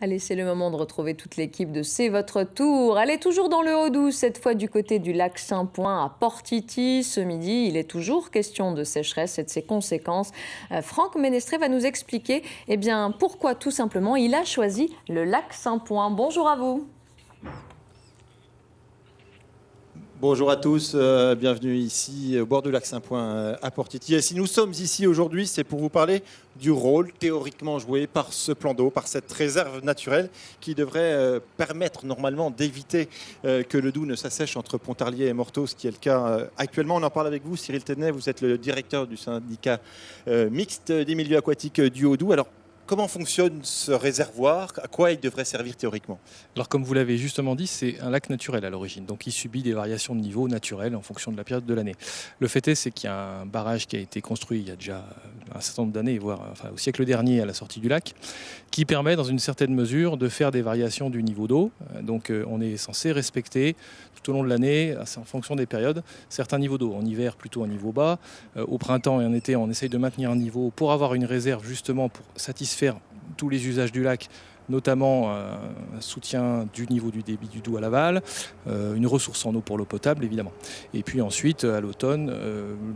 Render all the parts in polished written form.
Allez, c'est le moment de retrouver toute l'équipe de C'est votre tour. Elle est toujours dans le Haut-Doubs, cette fois du côté du lac Saint-Point à Port-Iti. Ce midi, il est toujours question de sécheresse et de ses conséquences. Franck Ménestré va nous expliquer pourquoi tout simplement il a choisi le lac Saint-Point. Bonjour à vous. Bonjour à tous, bienvenue ici au bord du lac Saint-Point à Port-Iti. Et si nous sommes ici aujourd'hui, c'est pour vous parler du rôle théoriquement joué par ce plan d'eau, par cette réserve naturelle qui devrait permettre normalement d'éviter que le Doubs ne s'assèche entre Pontarlier et Morteau, ce qui est le cas actuellement. On en parle avec vous, Cyril Tenay, vous êtes le directeur du syndicat mixte des milieux aquatiques du Haut-Doubs. Alors, comment fonctionne ce réservoir? À quoi il devrait servir théoriquement? Alors comme vous l'avez justement dit, c'est un lac naturel à l'origine, donc il subit des variations de niveau naturelles en fonction de la période de l'année. Le fait est, c'est qu'il y a un barrage qui a été construit il y a déjà un certain nombre d'années, voire au siècle dernier à la sortie du lac, qui permet dans une certaine mesure de faire des variations du niveau d'eau. Donc on est censé respecter tout au long de l'année, en fonction des périodes, certains niveaux d'eau. En hiver, plutôt un niveau bas. Au printemps et en été, on essaye de maintenir un niveau pour avoir une réserve justement pour satisfaire tous les usages du lac, notamment un soutien du niveau du débit du Doubs à l'aval, une ressource en eau pour l'eau potable évidemment. Et puis ensuite, à l'automne,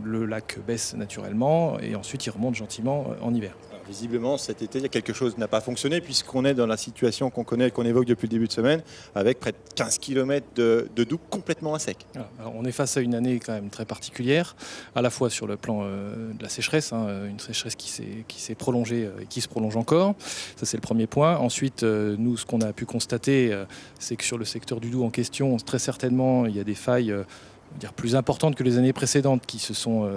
le lac baisse naturellement et ensuite il remonte gentiment en hiver. Alors, visiblement, cet été, il y a quelque chose qui n'a pas fonctionné puisqu'on est dans la situation qu'on connaît et qu'on évoque depuis le début de semaine avec près de 15 km de Doubs complètement à sec. Alors, on est face à une année quand même très particulière, à la fois sur le plan de la sécheresse, une sécheresse qui s'est prolongée et qui se prolonge encore. Ça, c'est le premier point. Ensuite, nous, ce qu'on a pu constater, c'est que sur le secteur du Doubs en question, très certainement, il y a des failles plus importantes que les années précédentes qui se sont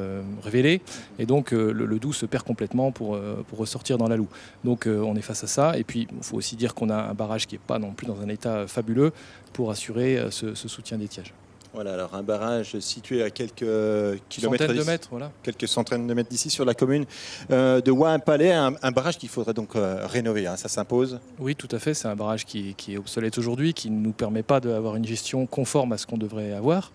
révélées. Et donc, le Doubs se perd complètement pour ressortir dans la Loue. Donc, on est face à ça. Et puis, il faut aussi dire qu'on a un barrage qui n'est pas non plus dans un état fabuleux pour assurer ce soutien d'étiage. Voilà, alors un barrage situé à quelques kilomètres, Centaines de mètres, voilà. Quelques centaines de mètres d'ici, sur la commune de Ouaim-Palais, un barrage qu'il faudrait donc rénover, ça s'impose. Oui, tout à fait, c'est un barrage qui est obsolète aujourd'hui, qui ne nous permet pas d'avoir une gestion conforme à ce qu'on devrait avoir,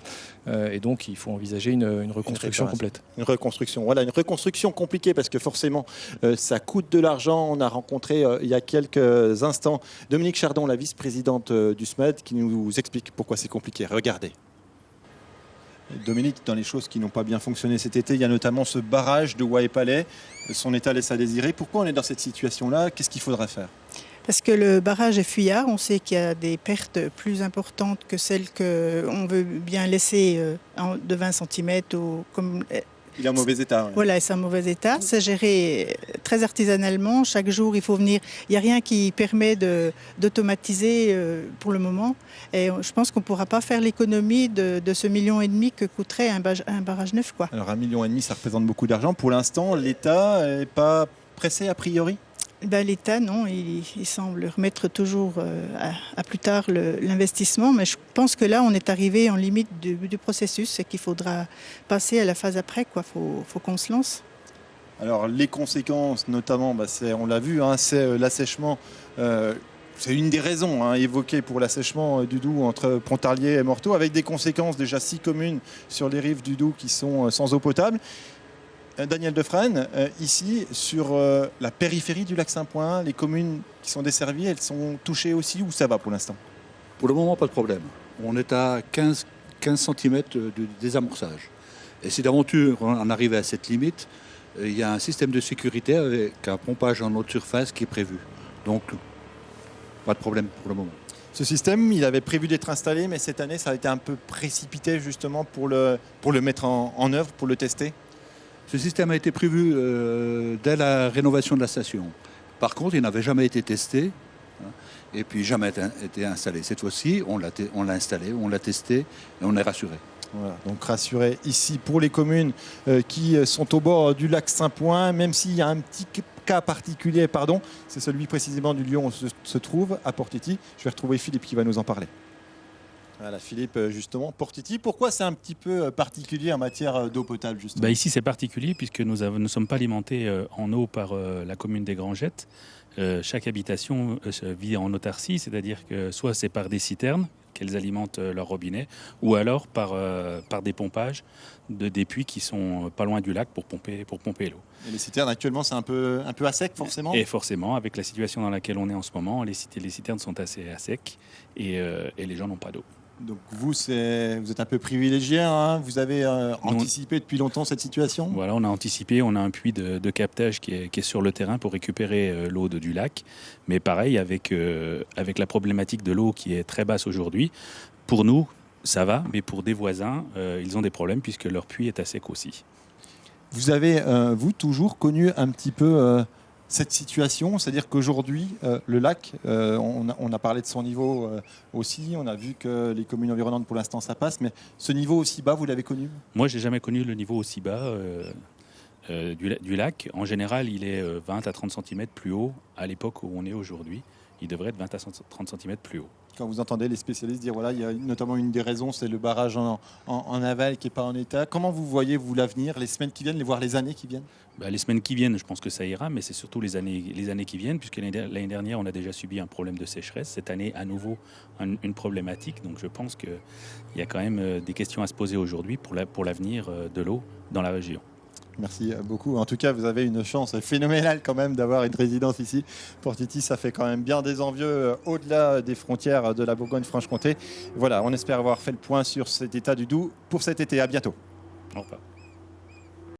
et donc il faut envisager une reconstruction complète. Une reconstruction, voilà, une reconstruction compliquée parce que forcément ça coûte de l'argent. On a rencontré il y a quelques instants Dominique Chardon, la vice-présidente du SMED, qui nous explique pourquoi c'est compliqué. Regardez. Dominique, dans les choses qui n'ont pas bien fonctionné cet été, il y a notamment ce barrage de Ouaim-Palais. Son état laisse à désirer. Pourquoi on est dans cette situation-là? Qu'est-ce qu'il faudrait faire? Parce que le barrage est fuyard. On sait qu'il y a des pertes plus importantes que celles qu'on veut bien laisser de 20 cm. Il est en mauvais état. Oui. Voilà, c'est en mauvais état. C'est géré très artisanalement. Chaque jour, il faut venir. Il n'y a rien qui permet d'automatiser pour le moment. Et je pense qu'on ne pourra pas faire l'économie de ce 1,5 million que coûterait un barrage neuf, quoi. Alors 1,5 million, ça représente beaucoup d'argent. Pour l'instant, l'État n'est pas pressé a priori? L'État, non, il semble remettre toujours à plus tard l'investissement, mais je pense que là, on est arrivé en limite du processus et qu'il faudra passer à la phase après, quoi. Faut qu'on se lance. Alors, les conséquences, notamment, on l'a vu, c'est l'assèchement. C'est une des raisons évoquées pour l'assèchement du Doubs entre Pontarlier et Morteau, avec des conséquences, déjà 6 communes sur les rives du Doubs qui sont sans eau potable. Daniel Defrane, ici, sur la périphérie du lac Saint-Point, les communes qui sont desservies, elles sont touchées aussi ou ça va pour l'instant? Pour le moment, pas de problème. On est à 15 cm de désamorçage. Et si d'aventure on arrive à cette limite, il y a un système de sécurité avec un pompage en eau de surface qui est prévu. Donc, pas de problème pour le moment. Ce système, il avait prévu d'être installé, mais cette année, ça a été un peu précipité justement pour le mettre en œuvre, pour le tester. Ce système a été prévu dès la rénovation de la station. Par contre, il n'avait jamais été testé et puis jamais été installé. Cette fois-ci, on l'a installé, on l'a testé et on est rassuré. Voilà, donc rassuré ici pour les communes qui sont au bord du lac Saint-Point, même s'il y a un petit cas particulier, c'est celui précisément du lieu où on se trouve, à Port-Iti. Je vais retrouver Philippe qui va nous en parler. Voilà, Philippe, justement, Port-Iti, pourquoi c'est un petit peu particulier en matière d'eau potable, justement? Ici, c'est particulier puisque nous ne sommes pas alimentés en eau par la commune des Grangettes. Chaque habitation vit en autarcie, c'est-à-dire que soit c'est par des citernes qu'elles alimentent leur robinet, ou alors par des pompages des puits qui sont pas loin du lac pour pomper l'eau. Et les citernes actuellement c'est un peu à sec forcément. Et forcément, avec la situation dans laquelle on est en ce moment, les citernes sont assez à sec et les gens n'ont pas d'eau. Donc vous êtes un peu privilégié, hein, vous avez anticipé depuis longtemps cette situation. Voilà, on a anticipé, on a un puits de captage qui est sur le terrain pour récupérer l'eau du lac. Mais pareil, avec la problématique de l'eau qui est très basse aujourd'hui, pour nous, ça va, mais pour des voisins, ils ont des problèmes puisque leur puits est à sec aussi. Vous avez, vous, toujours connu un petit peu cette situation, c'est-à-dire qu'aujourd'hui, le lac, on a parlé de son niveau aussi, on a vu que les communes environnantes, pour l'instant, ça passe, mais ce niveau aussi bas, vous l'avez connu? Moi, j'ai jamais connu le niveau aussi bas du lac. En général, il est 20 à 30 cm plus haut à l'époque où on est aujourd'hui. Il devrait être 20 à 30 cm plus haut. Quand vous entendez les spécialistes dire, voilà, il y a notamment une des raisons, c'est le barrage en aval qui n'est pas en état. Comment vous voyez, vous, l'avenir, les semaines qui viennent, voire les années qui viennent? Les semaines qui viennent, je pense que ça ira, mais c'est surtout les années qui viennent, puisque l'année dernière, on a déjà subi un problème de sécheresse. Cette année, à nouveau, une problématique. Donc je pense qu'il y a quand même des questions à se poser aujourd'hui pour l'avenir de l'eau dans la région. Merci beaucoup. En tout cas, vous avez une chance phénoménale quand même d'avoir une résidence ici. Portitis, ça fait quand même bien des envieux au-delà des frontières de la Bourgogne-Franche-Comté. Voilà, on espère avoir fait le point sur cet état du Doubs pour cet été. À bientôt. Au revoir.